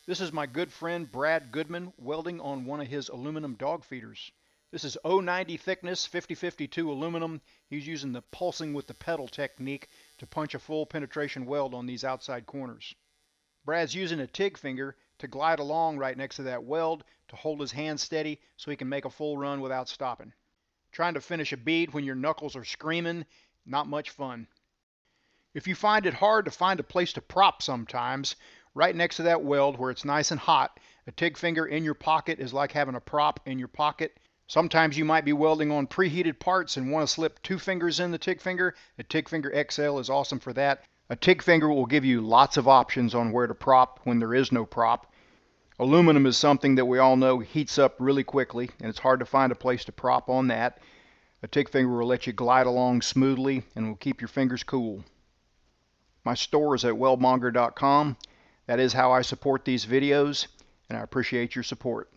This is my good friend Brad Goodman welding on one of his aluminum dog feeders. This is 090 thickness 5052 aluminum. He's using the pulsing with the pedal technique to punch a full penetration weld on these outside corners. Brad's using a TIG finger to glide along right next to that weld to hold his hand steady so he can make a full run without stopping. Trying to finish a bead when your knuckles are screaming, not much fun. If you find it hard to find a place to prop sometimes, right next to that weld where it's nice and hot, a TIG finger in your pocket is like having a prop in your pocket. Sometimes you might be welding on preheated parts and want to slip 2 fingers in the TIG finger. A TIG finger XL is awesome for that. A TIG finger will give you lots of options on where to prop when there is no prop. Aluminum is something that we all know heats up really quickly, and it's hard to find a place to prop on that. A TIG finger will let you glide along smoothly and will keep your fingers cool. My store is at weldmonger.com. That is how I support these videos, and I appreciate your support.